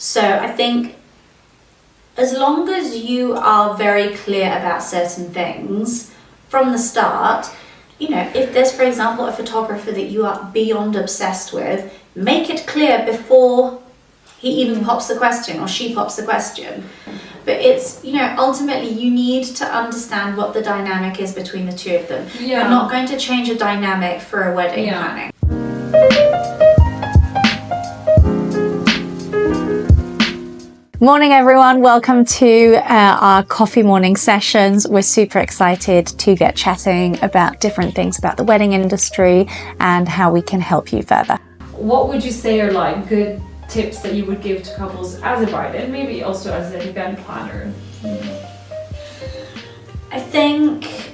So I think as long as you are very clear about certain things from the start, you know, if there's, for example, a photographer that you are beyond obsessed with, make it clear before he even pops the question or she pops the question. But it's, you know, ultimately you need to understand what the dynamic is between the two of them. Yeah. You're not going to change a dynamic for a wedding planning. Morning everyone, welcome to our coffee morning sessions. We're super excited to get chatting about different things about the wedding industry and how we can help you further. What would you say are like good tips that you would give to couples as a bride and maybe also as an event planner? I think,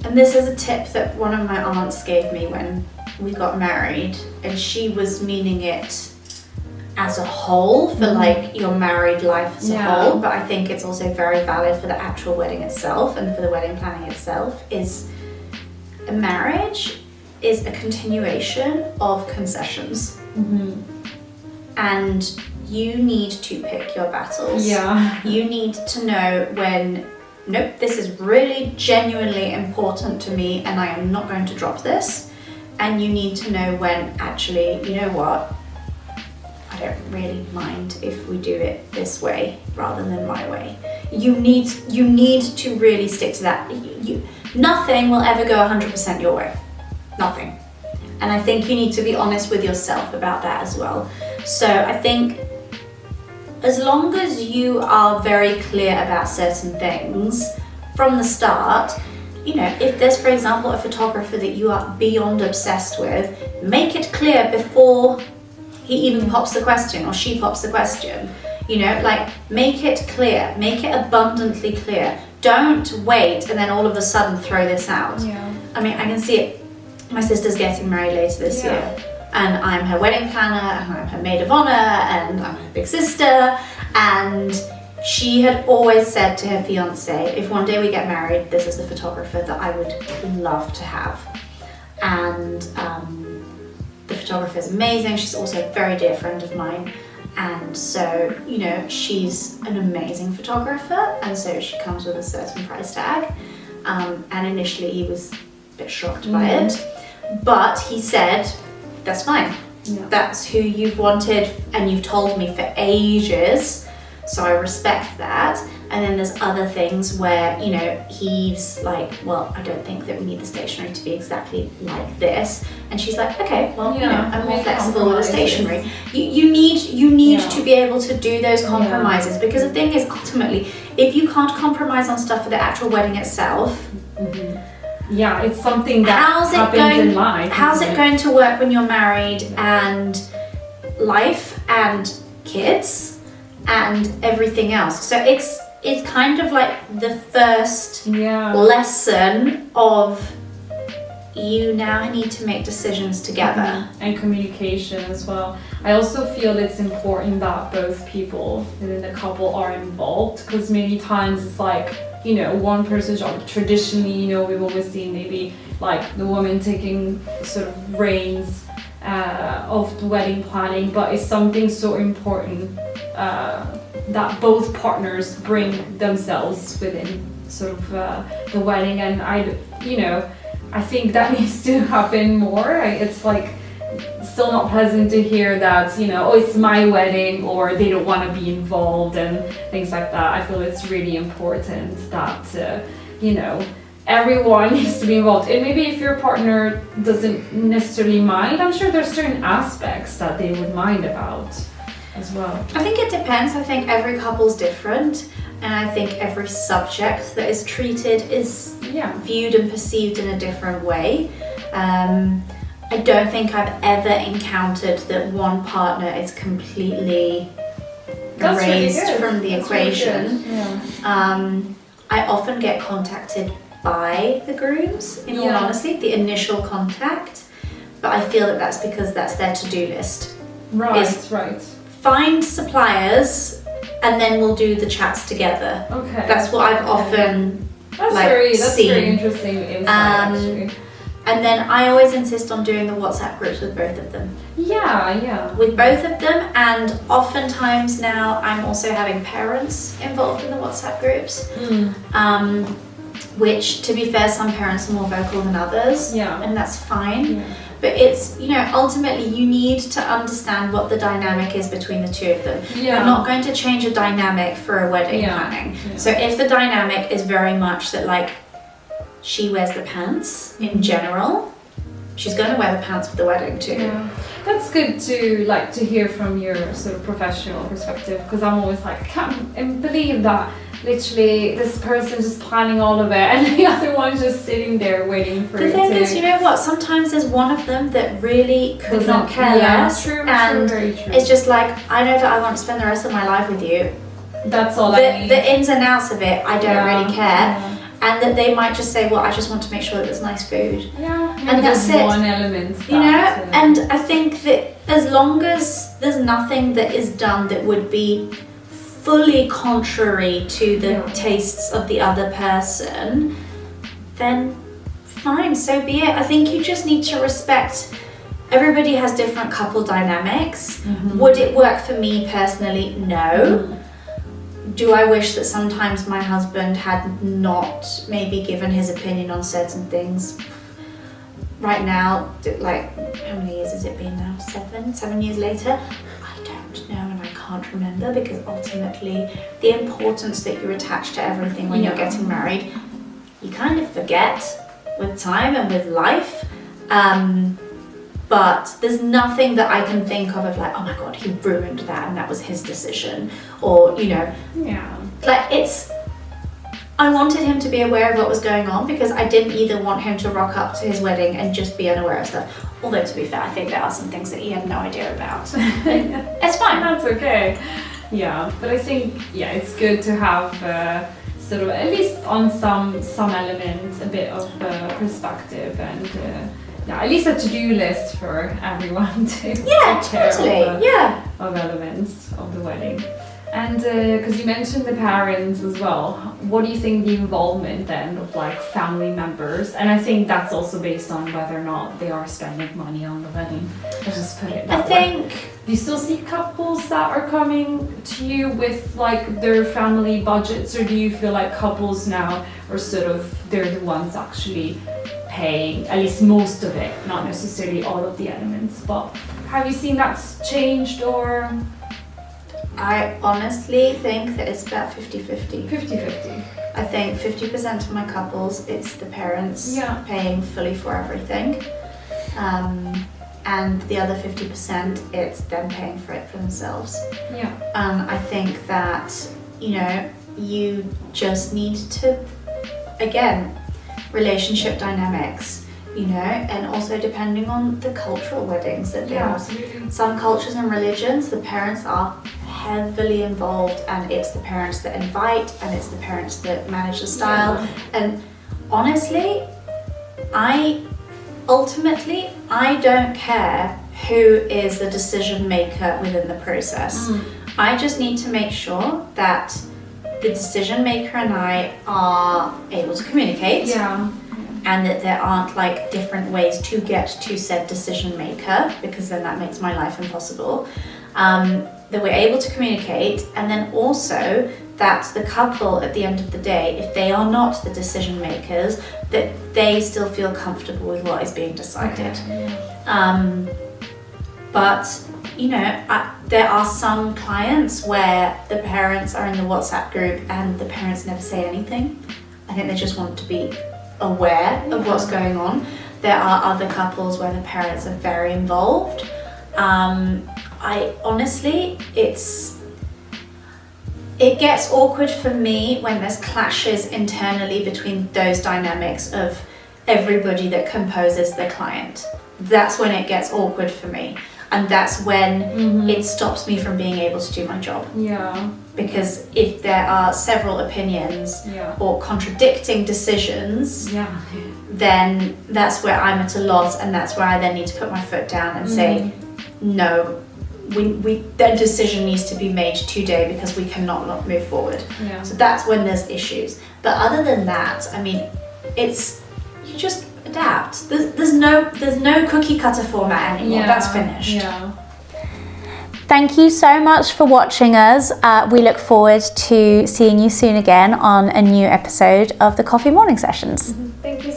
and this is a tip that one of my aunts gave me when we got married, and she was meaning it as a whole for like your married life as a whole, but I think it's also very valid for the actual wedding itself and for the wedding planning itself, is a marriage is a continuation of concessions. And you need to pick your battles. You need to know when, nope, this is really genuinely important to me and I am not going to drop this. And you need to know when actually, you know what, I don't really mind if we do it this way rather than my way. You need to really stick to that. Nothing will ever go 100% your way. Nothing. And I think you need to be honest with yourself about that as well. So I think as long as you are very clear about certain things from the start, you know, if there's, for example, a photographer that you are beyond obsessed with, make it clear before he even pops the question or she pops the question. You know, like, make it clear, make it abundantly clear. Don't wait and then all of a sudden throw this out. I mean, I can see it. My sister's getting married later this year, and I'm her wedding planner, and I'm her maid of honor, and I'm her big sister. And she had always said to her fiance, if one day we get married, this is the photographer that I would love to have. And the photographer is amazing. She's also a very dear friend of mine. And so, you know, she's an amazing photographer. And so she comes with a certain price tag. And initially he was a bit shocked by it. But he said, that's fine. That's who you've wanted and you've told me for ages. So I respect that. And then there's other things where, you know, he's like, well, I don't think that we need the stationery to be exactly like this. And she's like, okay, well, you know, I'm more flexible with the stationery. You need to be able to do those compromises, because the thing is, ultimately, if you can't compromise on stuff for the actual wedding itself, it's something that happens in life. How's it going to work when you're married and life and kids and everything else? So it's kind of like the first lesson of you now need to make decisions together. And communication as well. I also feel it's important that both people within the couple are involved, because many times it's like, you know, one person's job. Traditionally, you know, we've always seen maybe like the woman taking sort of reins of the wedding planning, but it's something so important that both partners bring themselves within sort of the wedding. And I think that needs to happen more. It's like still not pleasant to hear that, you know, oh, it's my wedding, or they don't want to be involved and things like that. I feel it's really important that, you know, everyone needs to be involved. And maybe if your partner doesn't necessarily mind, I'm sure there's certain aspects that they would mind about as well. I think it depends. I think every couple's different, and I think every subject that is treated is viewed and perceived in a different way. I don't think I've ever encountered that one partner is completely erased from the equation. I often get contacted by the grooms, in all honesty, the initial contact, but I feel that that's because that's their to-do list. Right. Find suppliers and then we'll do the chats together. Okay. That's what I've often That's seen. very interesting insight, actually. And then I always insist on doing the WhatsApp groups with both of them. Yeah. With both of them, and oftentimes now I'm also having parents involved in the WhatsApp groups. Which, to be fair, some parents are more vocal than others. Yeah. And that's fine. Yeah. But it's, ultimately you need to understand what the dynamic is between the two of them. Yeah. You're not going to change a dynamic for a wedding planning. Yeah. So if the dynamic is very much that, like, she wears the pants in general, she's going to wear the pants for the wedding too. Yeah. That's good to hear from your sort of professional perspective, because I'm always like, I can't believe that literally this person just planning all of it and the other one's just sitting there waiting for it. The thing is, you know what, sometimes there's one of them that really could not care less. True, very true. It's just like, I know that I want to spend the rest of my life with you. That's all I need. The ins and outs of it, I don't really care. Yeah. And that they might just say, well, I just want to make sure that there's nice food. Yeah, and that's it. One element. And I think that as long as there's nothing that is done that would be fully contrary to the tastes of the other person, then fine, so be it. I think you just need to respect, everybody has different couple dynamics. Would it work for me personally? No. Do I wish that sometimes my husband had not maybe given his opinion on certain things? Right now, like, how many years has it been now? 7 years later? I don't know, and I can't remember, because ultimately the importance that you attach to everything when you're getting married, you kind of forget with time and with life. But there's nothing that I can think of like, oh my God, he ruined that and that was his decision. Or, like, I wanted him to be aware of what was going on, because I didn't either want him to rock up to his wedding and just be unaware of stuff. Although, to be fair, I think there are some things that he had no idea about. It's fine. That's okay. Yeah, but I think, it's good to have sort of, at least on some elements, a bit of perspective and at least a to-do list for everyone to take care of elements of the wedding. And because you mentioned the parents as well, what do you think the involvement then of like family members? And I think that's also based on whether or not they are spending money on the wedding. I'll just put it that way. Do you still see couples that are coming to you with like their family budgets, or do you feel like couples now are sort of, they're the ones actually paying at least most of it, not necessarily all of the elements? But have you seen that's changed, or? I honestly think that it's about 50-50. 50-50. I think 50% of my couples, it's the parents paying fully for everything. And the other 50%, it's them paying for it for themselves. Yeah. I think that, you just need to, again, relationship dynamics, and also depending on the cultural weddings that they are. Absolutely. Some cultures and religions, the parents are heavily involved, and it's the parents that invite, and it's the parents that manage the style. And honestly, I don't care who is the decision maker within the process. I just need to make sure that the decision maker and I are able to communicate. And that there aren't like different ways to get to said decision maker, because then that makes my life impossible. That we're able to communicate, and then also that the couple at the end of the day, if they are not the decision makers, that they still feel comfortable with what is being decided. But there are some clients where the parents are in the WhatsApp group and the parents never say anything. I think they just want to be aware of what's going on. There are other couples where the parents are very involved. I honestly, it gets awkward for me when there's clashes internally between those dynamics of everybody that composes the client. That's when it gets awkward for me. And that's when it stops me from being able to do my job. Because if there are several opinions or contradicting decisions, then that's where I'm at a loss, and that's where I then need to put my foot down and say, no, the decision needs to be made today, because we cannot move forward. So that's when there's issues. But other than that, I mean, adapt. There's no cookie cutter format anymore. That's finished. Yeah. Thank you so much for watching us. We look forward to seeing you soon again on a new episode of the Coffee Morning Sessions. Thank you